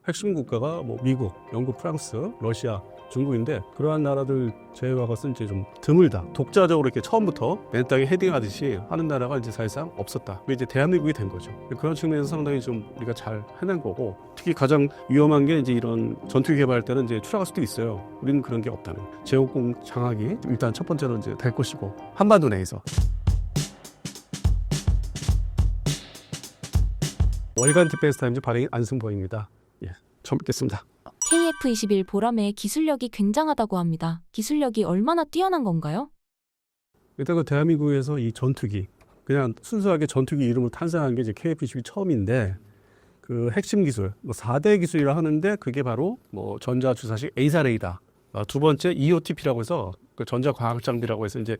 핵심 국가가 뭐 미국, 영국, 프랑스, 러시아, 중국인데 그러한 나라들 제외가 것은 이제 좀 드물다. 독자적으로 이렇게 처음부터 맨 땅에 헤딩하듯이 하는 나라가 이제 사실상 없었다. 그게 이제 대한민국이 된 거죠. 그런 측면에서 상당히 좀 우리가 잘 해낸 거고, 특히 가장 위험한 게 이제 이런 전투기 개발할 때는 이제 추락할 수도 있어요. 우리는 그런 게 없다는. 제국공 장악이 일단 첫 번째로 이제 될 것이고, 한반도 내에서. 월간 디펜스 타임즈 발행인 안승범입니다. 예, 처음 뵙겠습니다. KF-21 보람의 기술력이 굉장하다고 합니다. 기술력이 얼마나 뛰어난 건가요? 일단 그 대한민국에서 이 전투기, 그냥 순수하게 전투기 이름으로 탄생한 게 이제 KF-21 처음인데, 그 핵심 기술, 뭐 4대 기술이라 하는데 그게 바로 뭐 전자주사식 에이사 레이더, 두 번째 EOTP라고 해서 그 전자광학 장비라고 해서 이제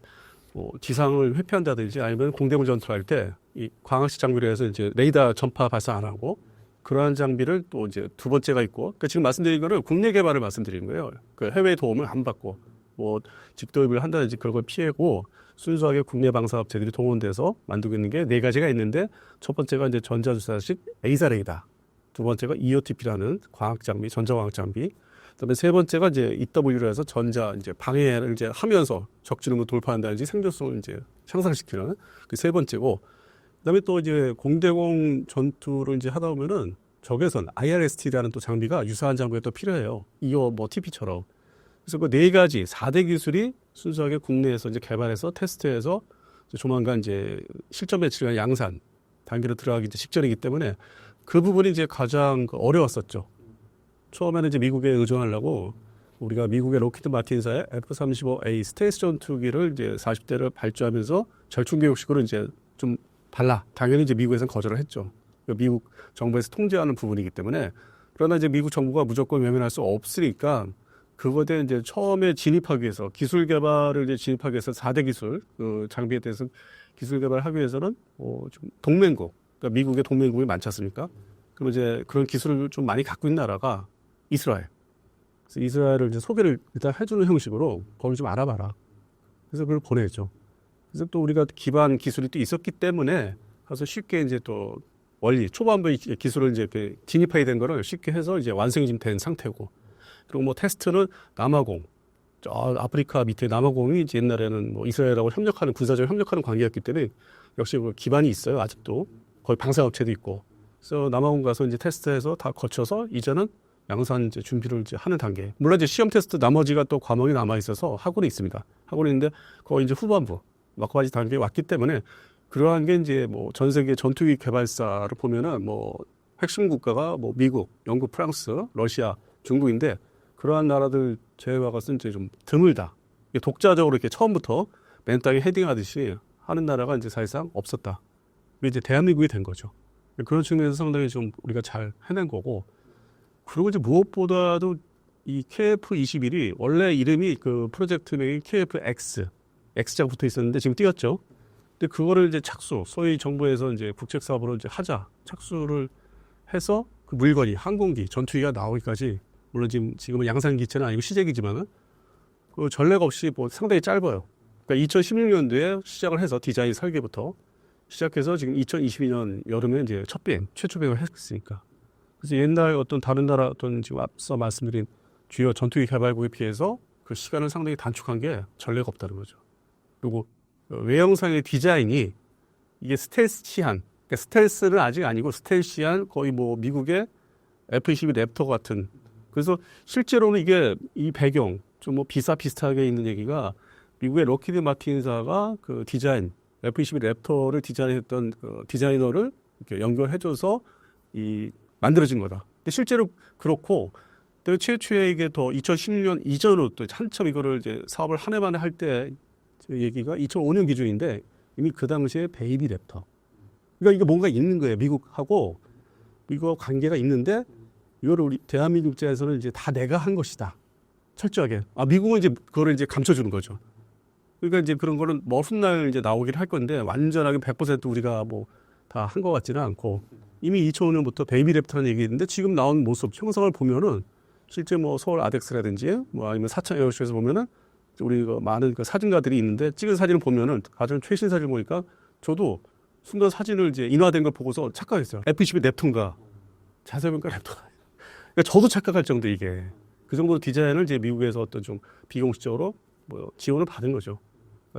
뭐 지상을 회피한다든지 아니면 공대물 전투할 때 이 광학식 장비로 해서 이제 레이더 전파 발사 안 하고, 그러한 장비를 또 이제 두 번째가 있고, 그러니까 지금 말씀드린 거를 국내 개발을 말씀드리는 거예요. 그 해외 도움을 안 받고 뭐 직도입을 한다든지 그런 걸 피하고 순수하게 국내 방사업체들이 동원돼서 만들고 있는 게 네 가지가 있는데, 첫 번째가 이제 전자주사식 에이사 레이더, 두 번째가 EOTP라는 광학 장비, 전자광학 장비, 그다음에 세 번째가 이제 EW로 해서 전자 이제 방해를 이제 하면서 적지능을 돌파한다든지 생존성을 이제 향상시키는 그 세 번째고, 그다음에 또 이제 공대공 전투를 이제 하다 보면은 적외선 IRST라는 또 장비가 유사한 장비가 또 필요해요. 이어 뭐 TP처럼. 그래서 그 네 가지 4대 기술이 순수하게 국내에서 이제 개발해서 테스트해서 조만간 이제 실전 배치를 위한 양산 단계로 들어가기 이제 직전이기 때문에 그 부분이 이제 가장 어려웠었죠. 처음에는 이제 미국에 의존하려고 우리가 미국의 로키드 마틴사의 F-35A 스텔스 전투기를 이제 40대를 발주하면서 절충교육식으로 이제 좀 당연히 이제 미국에서는 거절을 했죠. 미국 정부에서 통제하는 부분이기 때문에. 그러나 이제 미국 정부가 무조건 외면할 수 없으니까 그거에 대해 이제 처음에 진입하기 위해서 기술 개발을 이제 진입하기 위해서 4대 기술 그 장비에 대해서 기술 개발하기 위해서는 좀 동맹국, 그러니까 미국의 동맹국이 많지 않습니까? 그럼 이제 그런 기술을 좀 많이 갖고 있는 나라가 이스라엘. 그래서 이스라엘을 이제 소개를 일단 해주는 형식으로 거기 좀 알아봐라. 그래서 그걸 보내죠. 그래서 또 우리가 기반 기술이 또 있었기 때문에 가서 쉽게 이제 또 원리 초반부에 기술을 이제 진입하게 된 거를 쉽게 해서 이제 완성이 좀 된 상태고, 그리고 뭐 테스트는 남아공, 저 아프리카 밑에 남아공이 이제 옛날에는 뭐 이스라엘하고 협력하는 군사적 협력하는 관계였기 때문에 역시 그 기반이 있어요. 아직도 거의 방사업체도 있고. 그래서 남아공 가서 이제 테스트해서 다 거쳐서 이제는 양산 이제 준비를 이제 하는 단계. 물론 이제 시험 테스트 나머지가 또 과목이 남아 있어서 학원이 있습니다. 학원이 있는데 거의 이제 후반부 막바지 단계에 왔기 때문에 그러한 게 이제 뭐 전 세계 전투기 개발사를 보면은 뭐 핵심 국가가 뭐 미국, 영국, 프랑스, 러시아, 중국인데 그러한 나라들 제외가 것은 이제 좀 드물다. 독자적으로 이렇게 처음부터 맨 땅에 헤딩하듯이 하는 나라가 이제 사실상 없었다. 그게 이제 대한민국이 된 거죠. 그런 측면에서 상당히 좀 우리가 잘 해낸 거고, 그리고 이제 무엇보다도 이 KF-21이 원래 이름이 그 프로젝트 명이 KF-X, X자가 붙어 있었는데 지금 띄었죠. 근데 그거를 이제 착수, 소위 정부에서 이제 국책 사업으로 이제 하자 착수를 해서 그 물건이 항공기, 전투기가 나오기까지, 물론 지금은 양산 기체는 아니고 시제기지만은 그 전례가 없이 뭐 상당히 짧아요. 그러니까 2016년도에 시작을 해서 디자인 설계부터 시작해서 지금 2022년 여름에 이제 첫 비행, 최초 비행을 했으니까. 그래서 옛날 어떤 다른 나라 어떤 지금 앞서 말씀드린 주요 전투기 개발국에 비해서 그 시간을 상당히 단축한 게 전례가 없다는 거죠. 그리고 외형상의 디자인이 이게 스텔스시한, 그러니까 스텔스는 아직 아니고 스텔시한 거의 뭐 미국의 F-22 랩터 같은. 그래서 실제로는 이게 이 배경 좀 뭐 비슷하게 있는 얘기가 미국의 록히드 마틴사가 그 디자인 F-22 랩터를 디자인했던 그 디자이너를 이렇게 연결해줘서 이 만들어진 거다. 근데 실제로 그렇고, 또 최초에 이게 더 2016년 이전으로 또 한참 이거를 이제 사업을 한 해 만에 할 때 얘기가 2005년 기준인데 이미 그 당시에 베이비 랩터. 그러니까 이게 뭔가 있는 거예요. 미국하고 관계가 있는데 이거를 우리 대한민국 입장에서는 이제 다 내가 한 것이다. 철저하게. 미국은 이제 그거를 이제 감춰주는 거죠. 그러니까 이제 그런 거는 뭐 훗날 이제 나오기를 할 건데 완전하게 100% 우리가 뭐 다 한 것 같지는 않고, 이미 2005년부터 베이비 랩터라는 얘기 있는데 지금 나온 모습 형상을 보면은 실제 뭐 서울 아덱스라든지 뭐 아니면 사천 에어쇼에서 보면은 우리 그 많은 그 사진가들이 있는데 찍은 사진을 보면은 가장 최신 사진을 보니까 저도 순간 사진을 이제 인화된 걸 보고서 착각했어요. F-22 랩터인가? 자세히 보니까 랩터가. 그러니까 저도 착각할 정도 이게 그 정도 디자인을 이제 미국에서 어떤 좀 비공식적으로 뭐 지원을 받은 거죠.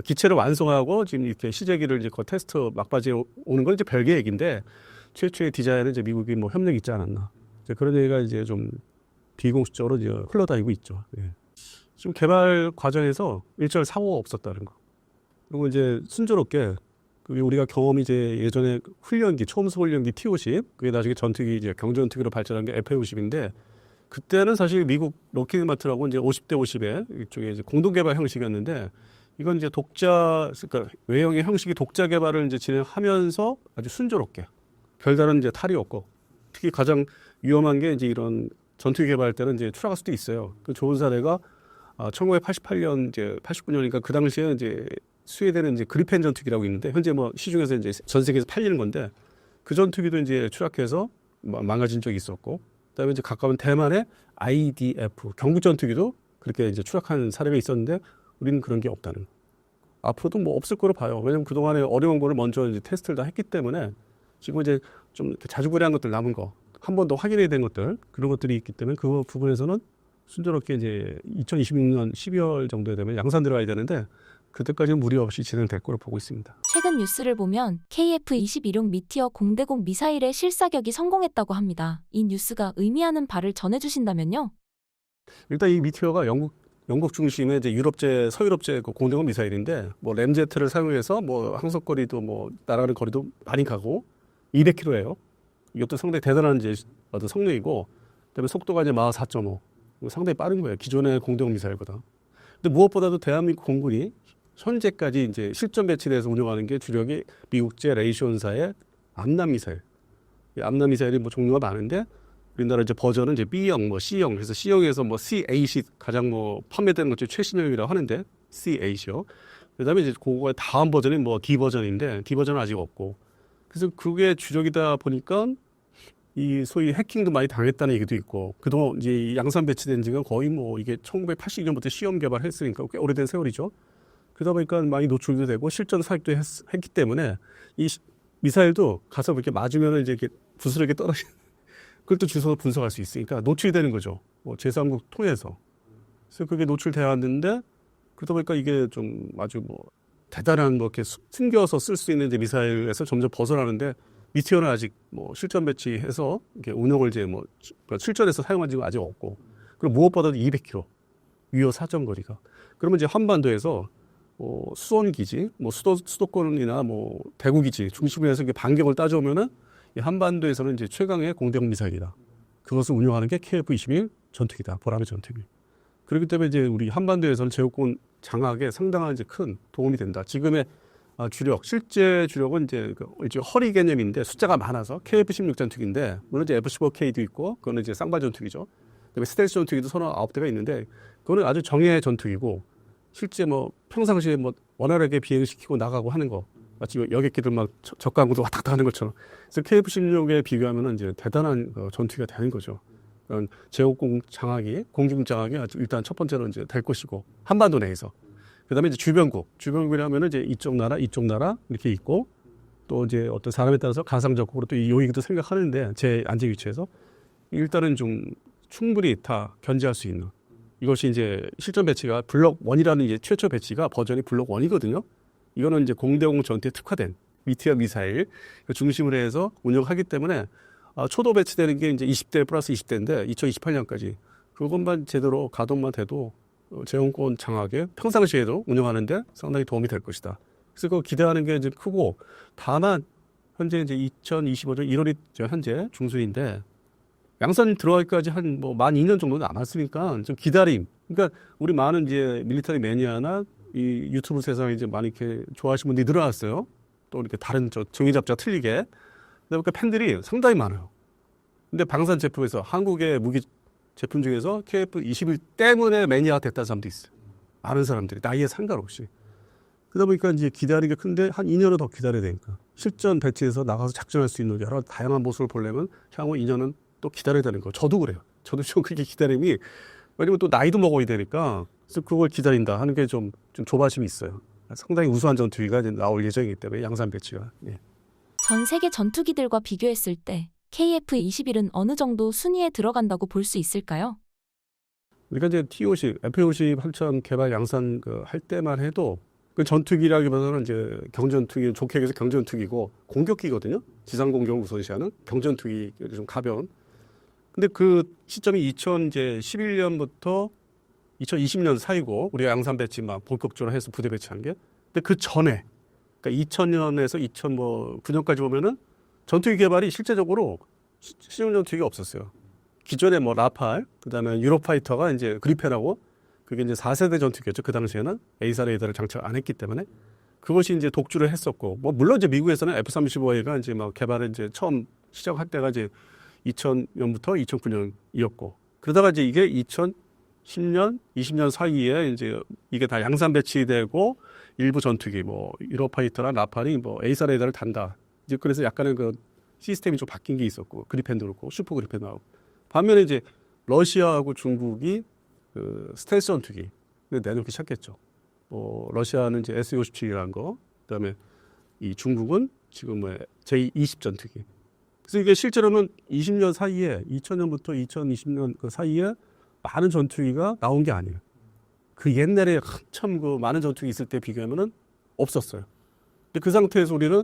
기체를 완성하고 지금 이렇게 시제기를 이제 그 테스트 막바지에 오는 건 이제 별개 얘기인데 최초의 디자인은 이제 미국이 뭐 협력이 있지 않았나. 이제 그런 얘기가 이제 좀 비공식적으로 이제 흘러다니고 있죠. 예. 지금 개발 과정에서 일절 사고가 없었다는 거. 그리고 이제 순조롭게 그게 우리가 경험이 이제 예전에 훈련기, 초음속 훈련기 T-50, 그게 나중에 전투기 이제 경전투기로 발전한 게 F-50인데 그때는 사실 미국 록히드 마틴하고 이제 50대 50에 이쪽에 이제 공동 개발 형식이었는데 이건 이제 독자, 그러니까 외형의 형식이 독자 개발을 이제 진행하면서 아주 순조롭게 별다른 이제 탈이 없고 특히 가장 위험한 게 이제 이런 전투기 개발할 때는 이제 추락할 수도 있어요. 그 좋은 사례가 1988년 이제 89년이니까 그 당시에 이제 스웨덴은 이제 그리펜 전투기라고 있는데 현재 뭐 시중에서 이제 전 세계에서 팔리는 건데 그 전투기도 이제 추락해서 망가진 적이 있었고 그다음에 이제 가까운 대만의 IDF 경국 전투기도 그렇게 이제 추락한 사례가 있었는데 우리는 그런 게 없다는. 앞으로도 뭐 없을 거로 봐요. 왜냐면 그동안에 어려운 거를 먼저 이제 테스트를 다 했기 때문에 지금 이제 좀 이렇게 자주거래한 것들 남은 거 한 번 더 확인해야 된 것들 그런 것들이 있기 때문에 그 부분에서는 순조롭게 이제 2026년 12월 정도에 되면 양산 들어가야 되는데 그때까지는 무리 없이 진행될 거로 보고 있습니다. 최근 뉴스를 보면 KF-21용 미티어 공대공 미사일의 실사격이 성공했다고 합니다. 이 뉴스가 의미하는 바를 전해주신다면요? 일단 이 미티어가 영국 중심의 이제 유럽제, 서유럽제 그 공대공 미사일인데 뭐 램제트를 사용해서 뭐 항속거리도 뭐 날아가는 거리도 많이 가고 200km예요. 이것도 상당히 대단한 이제 어떤 성능이고, 그다음에 속도가 이제 마하 4.5, 상당히 빠른 거예요. 기존의 공대공 미사일보다. 근데 무엇보다도 대한민국 공군이 현재까지 이제 실전 배치돼서 운영하는 게 주력이 미국제 레이션사의 암람 미사일. 이 암람 미사일이 뭐 종류가 많은데 우리나라 이제 버전은 이제 B형, 뭐 C형, 그래서 C형에서 뭐 C8이 가장 뭐 판매되는 것 중에 최신형이라고 하는데 C8이요. 그다음에 이제 그거의 다음 버전이 뭐 D 버전인데 D 버전은 아직 없고. 그래서 그게 주력이다 보니까 이 소위 해킹도 많이 당했다는 얘기도 있고 그동안 이제 이 양산 배치된 지가 거의 뭐 이게 1982년부터 시험 개발했으니까 꽤 오래된 세월이죠. 그러다 보니까 많이 노출도 되고 실전 사격도 했기 때문에 이 미사일도 가서 이렇게 맞으면 이제 이렇게 부스러기 떨어지는 그걸 또 주워서 분석할 수 있으니까 노출이 되는 거죠. 뭐 제3국 통해서. 그래서 그게 노출되어 왔는데 그러다 보니까 이게 좀 아주 뭐 대단한 뭐 이렇게 숨겨서 쓸 수 있는 이제 미사일에서 점점 벗어나는데 미티어는 아직 뭐 실전 배치해서 이렇게 운용을 이제 뭐 실전에서 사용한 지가 아직 없고 그리고 무엇보다도 200km 위호 사정거리가 그러면 이제 한반도에서 수원 기지, 뭐 수도권이나 뭐 대구 기지 중심으로 해서 반경을 따져오면은 이 한반도에서는 이제 최강의 공대공 미사일이다. 그것을 운용하는 게 KF-21 전투기다. 보람의 전투기. 그렇기 때문에 이제 우리 한반도에서는 제국군 장악에 상당한 이제 큰 도움이 된다. 지금의 주력, 실제 주력은 이제 허리 개념인데 숫자가 많아서 KF-16 전투기인데 물론 이제 F-15K도 있고 그거는 이제 쌍발 전투기죠. 그다음에 스텔스 전투기도 39대가 있는데 그거는 아주 정예 전투기고 실제 뭐 평상시에 뭐 원활하게 비행시키고 나가고 하는 거 마치 여객기들 막 적강구도 왔다 갔다 하는 것처럼 그래서 KF-16에 비교하면은 이제 대단한 전투기가 되는 거죠. 그러니까 제국군 장악이 공중 장악이 아주 일단 첫 번째로 이제 될 것이고 한반도 내에서 그다음에 이제 주변국이라면은 이제 이쪽 나라 이렇게 있고 또 이제 어떤 사람에 따라서 가상적으로 또 이 요인도 생각하는데 제 안제 위치에서 일단은 좀 충분히 다 견제할 수 있는 이것이 이제 실전 배치가 블록 1이라는 이제 최초 배치가 버전이 블록 1이거든요. 이거는 이제 공대공 전투에 특화된 미티어 미사일 중심으로 해서 운영하기 때문에 초도 배치되는 게 이제 20대 플러스 20대인데 2028년까지 그것만 제대로 가동만 돼도 제공권 장악에 평상시에도 운영하는데 상당히 도움이 될 것이다. 그래서 그 기대하는 게 이제 크고 다만 현재 이제 2025년 1월이 현재 중순인데 양산 들어가기까지 한 뭐 만 2년 정도 남았으니까 좀 기다림. 그러니까 우리 많은 이제 밀리터리 매니아나 이 유튜브 세상에 이제 많이 이렇게 좋아하시는 분들이 늘어났어요. 또 이렇게 다른 정의 잡자 틀리게. 그러니까 팬들이 상당히 많아요. 근데 방산 제품에서 한국의 무기 제품 중에서 KF-21 때문에 매니아 됐다는 사람도 있어요. 많은 사람들이 나이에 상관없이. 그러다 보니까 이제 기다리기가 큰데 한 2년을 더 기다려야 되니까 실전 배치해서 나가서 작전할 수 있는 여러 다양한 모습을 보려면 향후 2년은 또 기다려야 되는 거. 저도 그래요. 저도 좀 그렇게 기다림이 왜냐면 또 나이도 먹어야 되니까 그래서 그걸 기다린다 하는 게 좀 조바심이 있어요. 상당히 우수한 전투기가 이제 나올 예정이기 때문에 양산 배치가. 예. 전 세계 전투기들과 비교했을 때 KF-21은 어느 정도 순위에 들어간다고 볼 수 있을까요? 우리가 이제 T50, F50 한참 개발 양산 할 때만 해도 그 전투기라기보다는 이제 경전투기, 좋게 얘기해서 경전투기고 공격기거든요. 지상 공격을 우선시하는 경전투기 좀 가벼운. 근데 그 시점이 2011년부터 2020년 사이고 우리가 양산 배치 막 본격적으로 해서 부대 배치한 게. 근데 그 전에 그러니까 2000년에서 2009년까지 보면은 전투기 개발이 실제적으로 실용 전투기가 없었어요. 기존에 뭐 라팔, 그다음에 유로파이터가 이제 그리펜하고 그게 이제 4세대 전투기였죠. 그 당시에는 A사 레이더를 장착 안 했기 때문에 그것이 이제 독주를 했었고, 뭐 물론 이제 미국에서는 F-35A가 이제 막 개발을 이제 처음 시작할 때가 이제 2000년부터 2009년이었고, 그러다가 이제 이게 2010년, 20년 사이에 이제 이게 다 양산 배치되고 일부 전투기 뭐 유로파이터나 라팔이 뭐 A사 레이더를 단다. 이제 그래서 약간의 그 시스템이 좀 바뀐 게 있었고, 그리펜도 그렇고 슈퍼 그리펜 나오고. 반면에 이제 러시아하고 중국이 그 스텔스 전투기 내놓기 시작했죠. 뭐 러시아는 이제 S-57이라는 거, 그다음에 이 중국은 지금 뭐 J-20 전투기. 그래서 이게 실제로는 20년 사이에 2000년부터 2020년 그 사이에 많은 전투기가 나온 게 아니에요. 그 옛날에 한참 그 많은 전투기 있을 때 비교하면은 없었어요. 근데 그 상태에서 우리는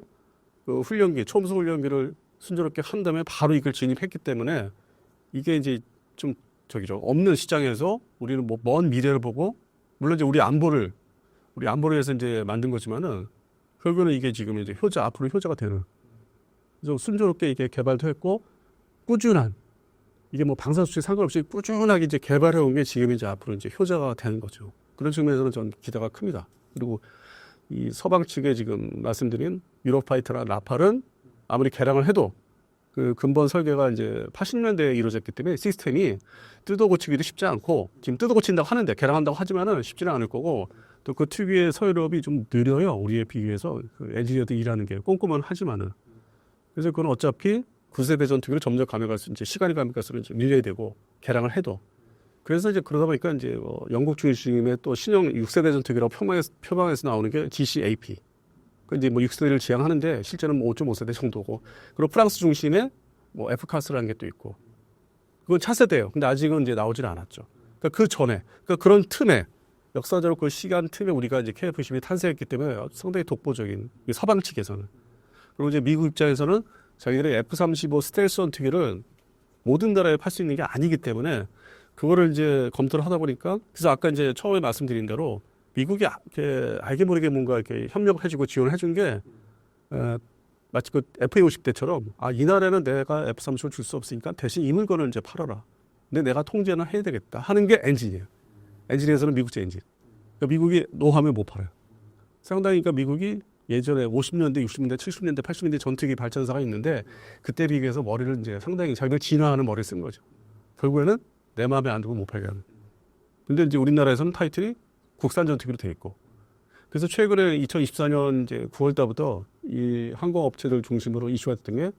그 훈련기, 첨수 훈련기를 순조롭게 한 다음에 바로 이걸 진입했기 때문에 이게 이제 좀 없는 시장에서 우리는 뭐 먼 미래를 보고, 물론 이제 우리 안보를 위해서 이제 만든 거지만은 결국에는 이게 지금 이제 앞으로 효자가 되는. 그래서 순조롭게 이게 개발도 했고 꾸준한, 이게 뭐 방사수치 상관없이 꾸준하게 이제 개발해 온 게 지금 이제 앞으로 이제 효자가 되는 거죠. 그런 측면에서는 전 기대가 큽니다. 그리고 이 서방 측에 지금 말씀드린 유로파이터나 라팔은 아무리 개량을 해도 그 근본 설계가 이제 80년대에 이루어졌기 때문에 시스템이 뜯어 고치기도 쉽지 않고, 지금 뜯어 고친다고 하는데 개량한다고 하지만은 쉽지는 않을 거고, 또 그 특유의 서열업이 좀 느려요. 우리에 비해서 그 엔지니어들 일하는 게 꼼꼼은 하지만은. 그래서 그건 어차피 9세대 전투기를 점점 가면 갈수록 이제 시간이 가면 갈수록 이제 밀려야 되고 개량을 해도. 그래서 이제 그러다 보니까 이제 뭐 영국 중심의 또 신형 6세대 전투기라고 표방에서 나오는 게 GCAP. 그 이제 뭐 6세대를 지향하는데 실제는 뭐 5.5세대 정도고, 그리고 프랑스 중심의 뭐 F카스라는 게 또 있고, 그건 차세대예요. 근데 아직은 이제 나오질 않았죠. 그러니까 그 전에, 그러니까 그런 틈에, 역사적으로 그 시간 틈에 우리가 이제 KF-21이 탄생했기 때문에 상당히 독보적인, 서방 측에서는. 그리고 이제 미국 입장에서는 자기들의 F-35 스텔스 전투기를 모든 나라에 팔 수 있는 게 아니기 때문에 그거를 이제 검토를 하다 보니까, 그래서 아까 이제 처음에 말씀드린 대로 미국이 이렇게 알게 모르게 뭔가 이렇게 협력을 해주고 지원을 해준 게, 마치 그 FA50 때처럼, 이 나라는 내가 F-35를 줄 수 없으니까 대신 이 물건을 이제 팔아라. 근데 내가 통제는 해야 되겠다 하는 게 엔진이에요. 엔진에서는 미국제 엔진. 그러니까 미국이 노하면 못 팔아요. 상당히 그러니까 미국이 예전에 50년대, 60년대, 70년대, 80년대 전투기 발전사가 있는데 그때 비교해서 머리를 이제 상당히 자기들 진화하는 머리를 쓴 거죠. 결국에는 내 마음에 안 들고 못 팔게 하는. 근데 이제 우리나라에서는 타이틀이 국산 전투기로 돼 있고. 그래서 최근에 2024년 이제 9월 달부터 이 항공업체들 중심으로 이슈가 됐던 게,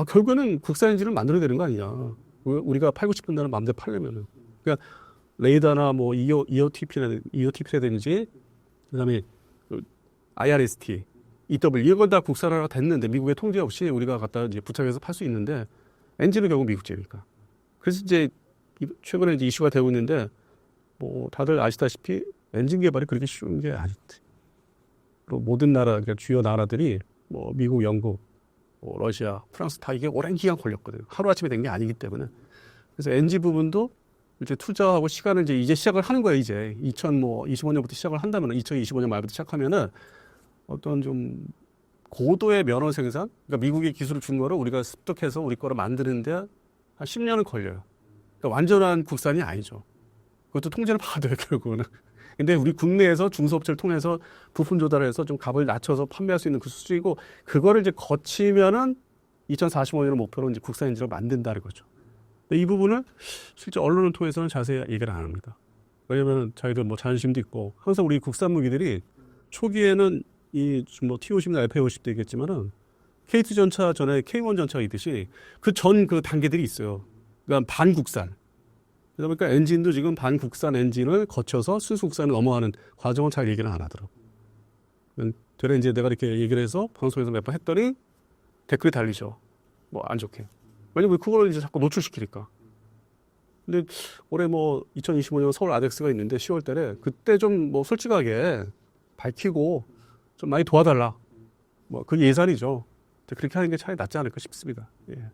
결국에는 국산 엔진을 만들어야 되는 거 아니냐. 우리가 팔고 싶은 데는 마음대로 팔려면은. 그러니까 레이더나 뭐 EOTP라든지 그다음에 IRST, EW 이건 다 국산화가 됐는데 미국의 통제 없이 우리가 갖다 이제 부착해서 팔 수 있는데 엔진은 결국 미국제니까. 그래서 이제 최근에 이제 이슈가 되고 있는데, 뭐 다들 아시다시피 엔진 개발이 그렇게 쉬운 게 아니지. 그리고 모든 나라, 그러니까 주요 나라들이 뭐 미국, 영국, 뭐 러시아, 프랑스 다 이게 오랜 기간 걸렸거든요. 하루아침에 된 게 아니기 때문에. 그래서 엔진 부분도 이제 투자하고 시간을 이제 시작을 하는 거예요. 이제 2025년부터 시작을 한다면, 2025년 말부터 시작하면은 어떤 좀 고도의 면허 생산, 그러니까 미국이 기술을 준 거를 우리가 습득해서 우리 거를 만드는데 한 10년은 걸려요. 그러니까 완전한 국산이 아니죠. 그것도 통제를 받아요, 결국은. 근데 우리 국내에서 중소업체를 통해서 부품 조달해서 좀 값을 낮춰서 판매할 수 있는 그 수준이고, 그거를 이제 거치면은 2045년을 목표로 이제 국산 엔진을 만든다는 거죠. 근데 이 부분을 실제 언론을 통해서는 자세히 얘기를 안 합니다. 왜냐면 자기들 뭐 자존심도 있고, 항상 우리 국산 무기들이 초기에는 이 뭐 T-50나 FA-50도 있겠지만은 KT 전차 전에 K1 전차가 있듯이 그 전 그 단계들이 있어요. 그러니까 반국산. 그러다 보니까 엔진도 지금 반국산 엔진을 거쳐서 순수국산을 넘어가는 과정은 잘 얘기는 안 하더라고. 되레 이제 내가 이렇게 얘기를 해서 방송에서 몇 번 했더니 댓글이 달리죠. 뭐 안 좋게. 왜냐면 그걸 이제 자꾸 노출시키니까. 근데 올해 뭐 2025년 서울 아덱스가 있는데 10월 달에 그때 좀 뭐 솔직하게 밝히고 좀 많이 도와달라. 뭐 그 예산이죠. 그렇게 하는 게 차라리 낫지 않을까 싶습니다. 예.